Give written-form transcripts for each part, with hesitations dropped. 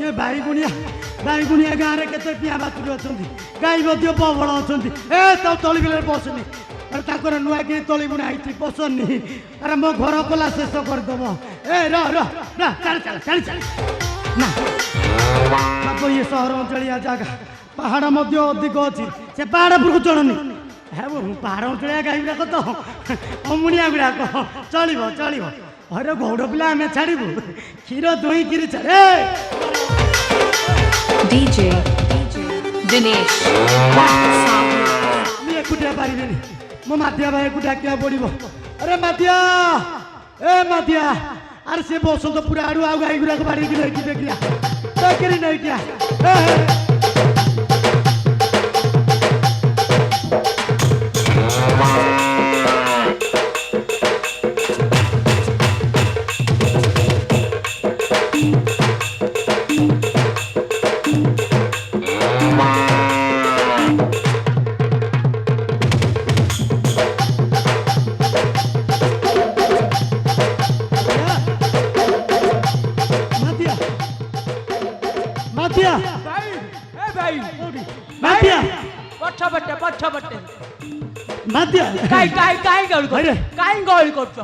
ये बैगुनिया गाँव में केते पिया बातुरी अच्छा गाई प्रबल अच्छा ए तो तली बिल बसनी अरे नुआ कि तली बुणी आई पसंद नहीं अरे मो घर कला शेष करदेव ए चल ना ये सहर अंचलिया जगह पहाड़ अधिक अच्छी से पहाड़ उपरको चढ़नी है पहाड़ अंचलिया गाई गुड़ाक तो अमुनिया गुड़ाक चलो चलो अरे गौड़ पिला आम छाड़बू क्षीर दुई कि डीजे दिनेश मुझे एकुटिया पारे मो मातिया भाई को डाकिया पड़ो अरे मातिया ए मातिया अरे से बसंत पूरा आड़ू आ गाई गुड़ाक बाड़ी देखिया देखिए नहीं क्या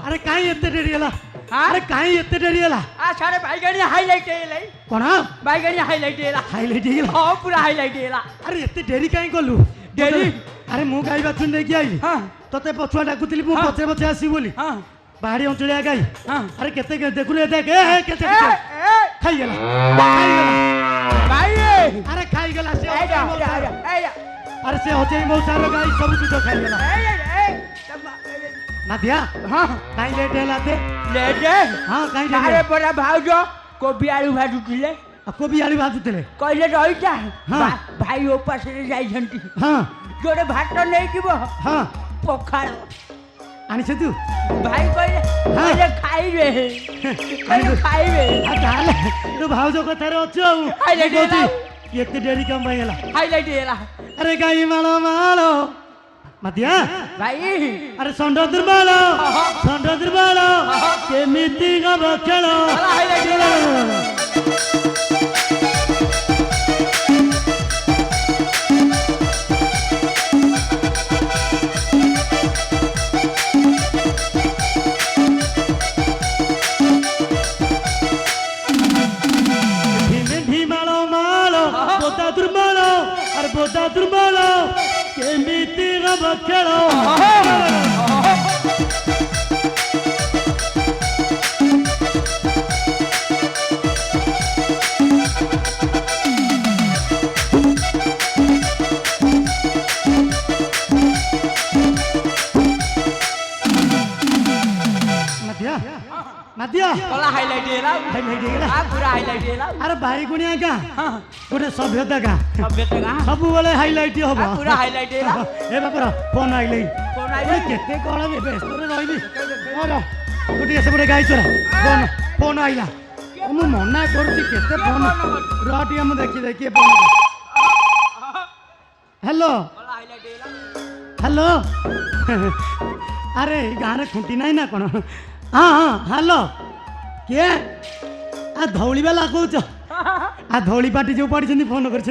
अरे कहीं एते डेरी हला अरे कहीं एते डेरी हला आ सारे भाई गाड़ी हाईलाइट है कोन भाई गाड़ी हाईलाइट है हाईलाइट है हां पूरा हाईलाइट है अरे एते डेरी कहीं कलु डेरी अरे मु गाई बाथुन नै की आई हां तते पछुआ डाकुतली मु पछे पछे आसी बोली हां पहाड़ी अंचलिया गाई हां अरे केते देखुले देख ए केते खाई गेला भाई अरे खाई गेला से अरे से होचे बहुत सारा गाई सब कुछ खाई गेला नादिया हां काई लेट हेलाते लेट हां काई लेट अरे बड़ा भाउजो कोबी आलू भाजुतिले कोबी आलू भाजुतिले कहले रहिता भाई उपास रे जाई छंती हां जोड़े भात नै किबो हां पखाळ आनी से तू भाई कहले खाई रे खाई रे आ ताले तू भाउजो कथा रे अछो हाईलाइट एते डेरी कम भइला हाईलाइट हेला अरे गाई मालो मातिया भाई अरे संडो दुर्बालो केमिति गब खेलो बोता दुर्बालो केमिति गब खेलो मातिया कला हाईलाइट हेला आ पूरा हाईलाइट हेला अरे भाई गुनिया का गोटे सभ्यता का सब बेले हाईलाइट होबो पूरा हाईलाइट हेला ए बापर फोन आइले केते कळ व्यस्त रे रहिबी और गोटे से गोटे गाई चोरा फोन आइला मु मना करछि केते फोन रटी हम देखि फोन हेलो हेलो अरे गारे खुंटी नाही ना कोन हाँ हेलो किए आ धौली वाला कौच आ धौली पार्टी जो पड़ी फोन कर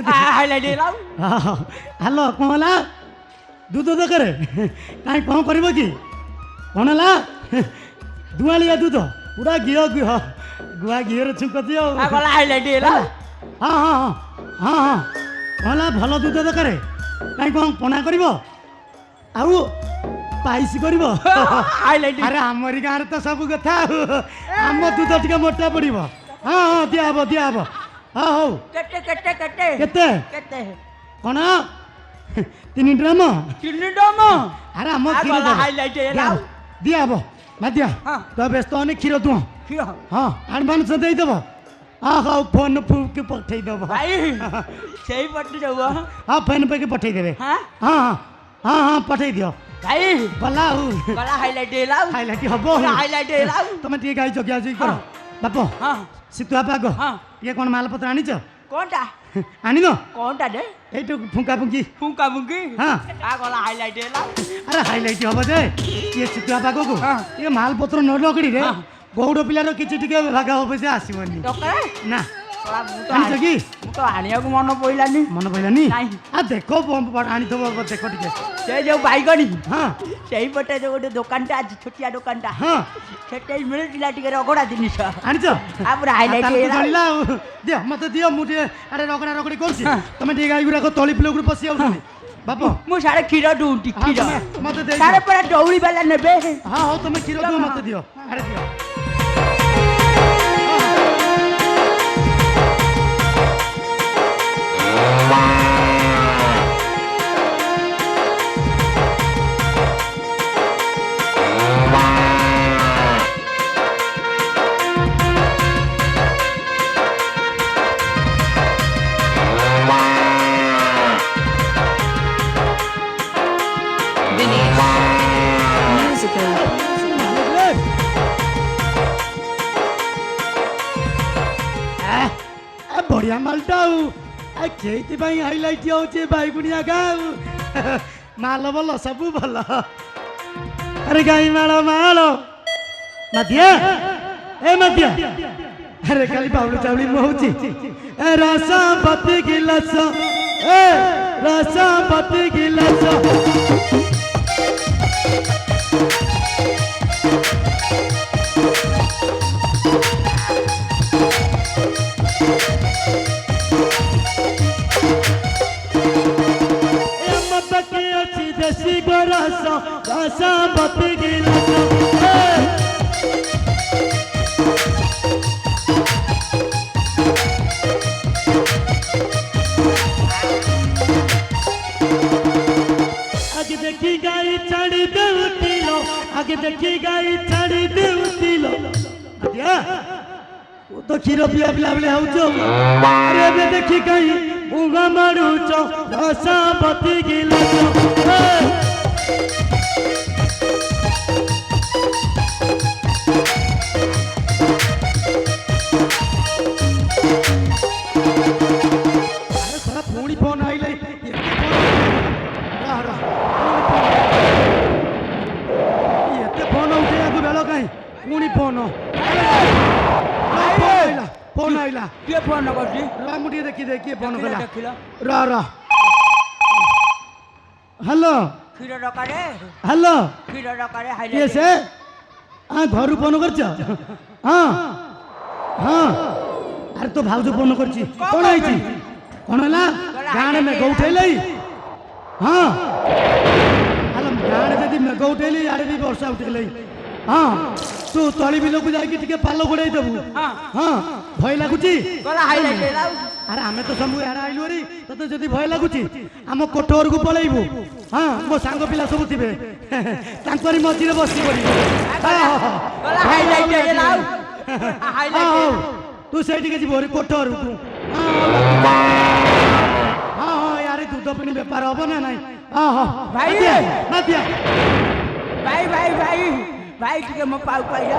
हेलो कौन है दूध दरकार कहीं कौन कर कौन है दुआलिया दूध पूरा घीओ गुआ घीर छुक दियो हाँ हाँ हाँ हाँ कौन भल दूध दरकार कहीं कौन पना कर पाइसी कर अरे आमरी गाँव तो सब कथा आम दूध टे मोटा पड़ हाँ हाँ दिहब हाँ हौ कौन ତିନି ଡ୍ରମ ଚିନି ଡମ ଆରେ ଆମ ଆଉ କ୍ଷୀର ଗଲା ଦେବ। highlight ହେଲା ଦିଆ ଆଉ। ହବ। ଦିଆ ହବ ମାଦିଆ ହଁ। ତ ବ୍ୟସ୍ତ ହନି କ୍ଷୀର ଦୁହ କ୍ଷୀର ହଁ ଆଡଭାନ୍ସ ଦେଇଦେବ ହଉ ଫୋନ ଫୁକି ପଠେଇଦେବ ଭାଇ ସେଇ ପଟେ ଯାଉ ହଁ ଫୋନ ପେକି ପଠେଇଦେବେ ହଁ ହଁ ହଁ ହଁ ହଁ ପଠେଇ ଦିଅ ଭାଇ ଗଲା ଆଉ ଗଲା ହାଇଲାଇଟ୍ ହେଲା ଆଉ ହାଇଲାଇଟ୍ ହବ ହାଇଲାଇଟ୍ ହେଲା ଆଉ ତମେ ଟିକେ ଗାଈ ଜଗିଆ ଜଗି କର ହଁ। ବାପ ହଁ ଶୀତୁଆ ପାଗ ହଁ ଇଏ କ'ଣ ମାଲପତ୍ର ଆଣିଛ କଣଟା ଆଣିନ କଣଟା ରେ এইটু ফুঙ্কা ফুঙ্কি ফুঙ্কা ফুঙ্কি হ্যাঁ আ গলা হাইলাইট ହେଲା আরে হাইলাইট হব যে ইয়ে শীতুয়া পাগকু হ্যাঁ। ইয়ে মালপত্র ন রগড়ি রে হ্যাঁ। গৌড় পিলার কিছু টিকে ভাগা হব যে আসিবনি দরকার না শଳା ମୁଁ ତ আনিছ কি ମୁଁ ତ ଆଣିବାକୁ ମନ ପଇଲାନି মনে পড়লানি ନାଇଁ। আর দেখো আনিথব দেখো টিকে ସେ ଯୋଉ ବାଇଗଣୀ হ্যাঁ ସେଇପଟେ ଯୋଉ ଗୋଟେ ଦୋକାନଟା ଅଛି ଛୋଟିଆ ଦୋକାନଟା হ্যাঁ ସେଠି ମିଳୁଥିଲା ଟିକେ ରଗଡ଼ା ଜିନିଷ আনিছ ଆଉ ପୁରା ହାଇଲାଇଟ୍ ହେଇଗଲା চলিলা দিও মতে দিও মু টিকে আরে রগড়া রগড়ি করছি হ্যাঁ। তুমি টিকে গাই গুড়াক তলি পিলগুড়ি পশি আউছনি বাপ ମୁଁ ସାଡେ କ୍ଷୀର ଦୁଉଁଟି হ্যাঁ, କ୍ଷୀର মতে দেই ସାଡେ ପୁରା ଡଉଳି ବାଲା ନେବେ হ্যাঁ হ্যাঁ তুমি ক্ষীর দিও মতে দিও আরে দিও Dinesh. Musical. ବଢିଆ ମାଲଟା ଆଉ ସେଇଥିପାଇଁ ହାଇଲାଇଟ୍ ହଉଛି ବାଇଗୁଣିଆ ଗାଁ ମାଲ ଭଲ ସବୁ ଭଲ ଆରେ ଗାଈ ମାଳ ମାଳ ମାଦିଆ ଏ ମାଦିଆ ଆରେ ଖାଲି ବାଉଳି ଚାଉଳି ମୁଁ ହଉଛି ଏ ରସ ପତି ଗିଲାସ ଏ ରସ ପତି ଗିଲାସ দেশি গরস রস পতি গিলাস আগে দেখি গাই ছাড়ি দেউতিল আগে দেখি গাই ছাড়ি দেউতিল আদিয়া ও তো ক্ষীর পিয়া পিলা বলে হউছ আরে ଏବେ দেখি গাই উগা মারুছ রস পতি গিলাস আরে সারা পুনি ফোন আইলাই এতে ফোন উঠেইବାକୁ ବେଳ କାହିଁ ପୁଣି ଫୋନ ଫୋନ ଆଇଲା କିଏ ଫୋନ କରୁଛି ରା ମୁଁ ଟିକେ ଦେଖିଦେ କିଏ ଫୋନ କଲା ଦେଖିଲ ର ର ହ୍ୟାଲୋ କ୍ଷୀର ଦରକାରେ ହ୍ୟାଲୋ କ୍ଷୀର ଦରକାରେ କିଏ ହାଇଲାଇଟ୍ ସେ ଘରୁ ଫୋନ କରିଛ ହଁ ହଁ ଆରେ ତୋ ଭାଉଜ ଫୋନ କରିଛି କ'ଣ ହେଇଛି କ'ଣ ହେଲା ଗାଁରେ ମେଘ ଉଠେଇଲେ ହଁ ଆଲୋ ଗାଁରେ ଯଦି ମେଘ ଉଠେଇଲି ଆଡ଼େ ବି ବର୍ଷା ଉଠେଇଲେ ହଁ ତୁ ତଳି ବିଲକୁ ଯାଇକି ଟିକେ ପାଲ ଘୋଡ଼େଇ ଦେବୁ ହଁ ଭୟ ଲାଗୁଛି ଗଲା ହାଇଲାଇଟ୍ ହେଲା ଆଉ ଆରେ ଆମେ ତ ସବୁ ଏଆଡ଼େ ଆଇଲୁ ହେରି ତତେ ଯଦି ଭୟ ଲାଗୁଛି ଆମ କୋଠ ଘରକୁ ପଳେଇବୁ ହଁ ମୋ ସାଙ୍ଗ ପିଲା ସବୁ ଥିବେ ତାଙ୍କରି ମଝିରେ ବସି ପଡ଼ିବୁ ଗଲା ହାଇଲାଇଟ୍ ହେଲା ଆଉ ହାଇଲାଇଟ୍ ହଉ ତୁ ସେଇଠିକି ଯିବୁ ହେରି କୋଠ ଘରକୁ ହଁ ହଁ ୟାର ଦୁଧ ପିଣି ବେପାର ହବ ନା ନାଇଁ ହଁ ହଁ ଭାଇ! ମାତିଆ ଭାଇ ଭାଇ ଭାଇ ଭାଇ ଟିକେ ମୋ ପାଉ ପାଇଲା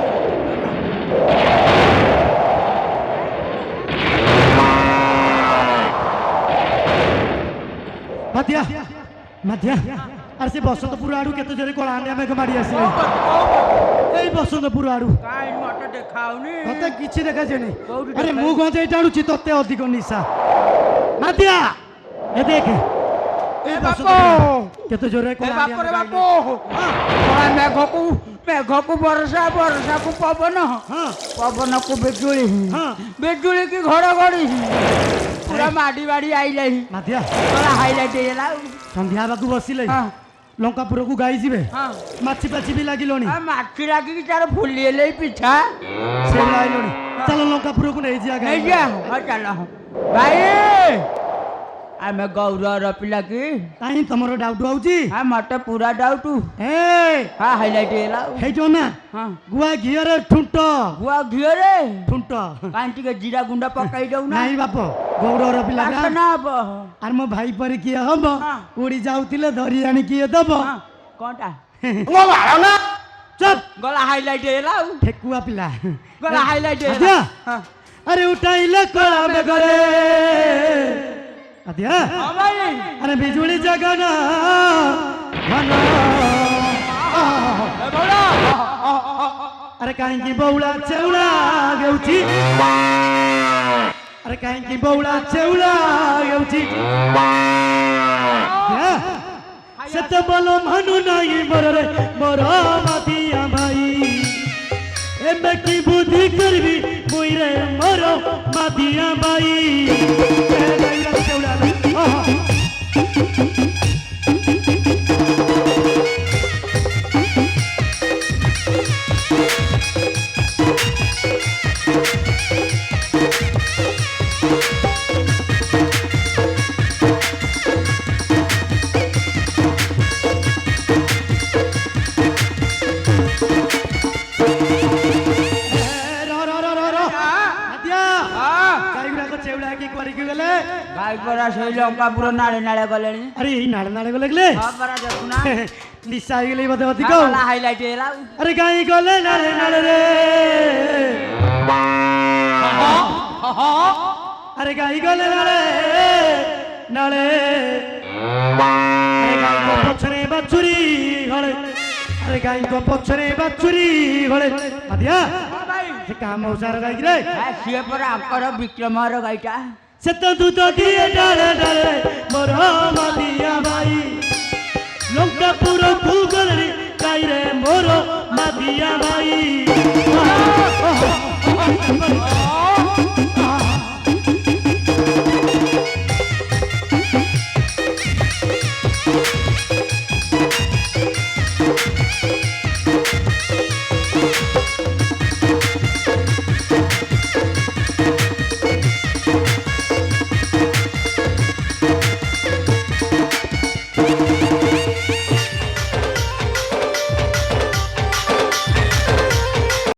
ମାତିଆ ମାତିଆ ଆରେ ସେ ବସନ୍ତପୁର ଆଡୁ କେତେ ଜୋରେ କଳାହାଣ୍ଡିଆ ମେଘ ମାଡ଼ି ଆସିଲେ ଏଇ ବସନ୍ତପୁର ଆଡୁ କାଇଁ ମତେ ଦେଖାଉନି ମତେ କିଛି ଦେଖାଯାଏନି କୋଉଠି ଆରେ ଦେଖାଯାଏ? ମୁଁ ଗଞ୍ଜେଇ ଟାଣୁଛି ତତେ ଅଧିକ ନିଶା ମାତିଆ ଏ ଦେଖେ ଏ ବସନ୍ତପୁର କେତେ ଜୋରେ କଳାହାଣ୍ଡିଆ ବାପରେ ମେଘ ବାପୁ ଆଇଲେ। ମେଘକୁ ବର୍ଷା ବର୍ଷାକୁ ପବନ ହଁ ପବନକୁ ବିଜୁଳି ହଁ ବିଜୁଳି କି ଘଡଘଡି ପୁରା ମାଡି ମାଡି ଆଇଲେ ମାତିଆ ଗଲା ହାଇଲାଇଟ୍ ହେଇଗଲା ଆଉ ସନ୍ଧ୍ୟା ହେବାକୁ ବସିଲେ ହଁ ଲଙ୍କାପୁରକୁ ଗାଈ ଯିବେ ହଁ ମାଛି ପାଛି ବି ଲାଗିଲଣି ମାଟି ଲାଗିକି ତାର ଫୁଲି ହେଲେ ପିଛା ସେଇଭଳିଆ ଆଇଲଣି ଚାଲ ଲଙ୍କାପୁରକୁ ନେଇଯିବା ଗାଈ ନେଇଯିବା ହଁ ଚାଲ ଭାଇ ଆମେ ଗୌରର ପିଲା କି କାହିଁ ତମର ଡାଉଟ୍ ହଉଛି ହଁ ମତେ ପୁରା ଡାଉଟ ଏ ହଁ ହାଇଲାଇଟ୍ ହେଲା ଆଉ। ହେଇଛ ନା ହଁ ଗୁଆ ଘିଅରେ ଠୁଣ୍ଟ ଗୁଆ ଘିଅରେ ଠୁଣ୍ଟ କାହିଁ ଟିକେ ଜିରା ଗୁଣ୍ଡ ପକାଇ ଦଉନା ନାଇଁ ବାପ ଗୌରର ପିଲା ବାସନା ହବ ଆରେ ମୋ ଭାଇ ପରି କିଏ ହବ ହଁ। ଉଡି ଯାଉଥିଲେ ଧରି ଆଣି କିଏ ଦବ ହଁ କଣଟା ଚୁପ୍ ଗଲା ହାଇଲାଇଟ୍ ହେଲା ଆଉ ଠେକୁଆ ପିଲା ଗଲା ହାଇଲାଇଟ୍ ଆଦ୍ୟା, ହେଲା ହଁ ଆରେ ଉଠାଇଲେ କଳା ମେଘରେ ଆଦ୍ୟା ହଁ ଭାଇ ଆରେ ବିଜୁଳି ଜଗନ ଘନ ଏ ବଉଳା ଆରେ କାହିଁକି ବଉଳା ଚେଉଳା ହେଉଛି ଆରେ କାହିଁକି ବଉଳା ଚେଉଳା ହେଉଛି ସେତେ ବଲ ମାନୁ ନାହିଁ ମୋରରେ ମୋର ମାତିଆ ଭାଇ ଏବେ କି ବୁଦ୍ଧି କରିବି ମୁଇରେ ମୋର ମାତିଆ ଭାଇ ଏ ଭାଇରା ଚେଉଳା ଭାଇ, ଓହୋ। ଗାଈ ପରା ସେଇ ଲଙ୍କାପୁର ନାଳେ ନାଳେ ଗଲେଣି ଆରେ ଏଇ ନାଳେ ନାଳେ ଗଲେ ଗଲେ ହଁ ପରା ଦେଖୁନା ନିଶା ହେଇଗଲେ ବୋଧେ ଅଧିକ ଗଲା ହାଇଲାଇଟ୍ ହେଲା ଆଉ। ଆରେ କାହିଁ ଗଲେ ନାଳେ ନାଳେ ରେ ଆରେ ଗାଈ ଗଲେ ନାଳେ ନାଳେ ଆରେ ଗାଈଙ୍କ ପଛରେ ବାଛୁରୀ ହଳେ ଆରେ ଗାଈଙ୍କ ପଛରେ ବାଛୁରୀ ହଳେ ଆଦିଆ ସେ କାମ ଉସାର ଗାଈକି ରେ ସିଏ ପରା ଆଙ୍କର ବିକ୍ରମର ଗାଈଟା ସେ ତ ଦୁଧ ଦିଏ ଡାଳେ ଡାଳେ ମୋର ମାଦିଆ ଭାଇ ଲଙ୍କାପୁରକୁ ଗଲେଣି ଗାଈରେ ମୋର ମାଦିଆ ଭାଇ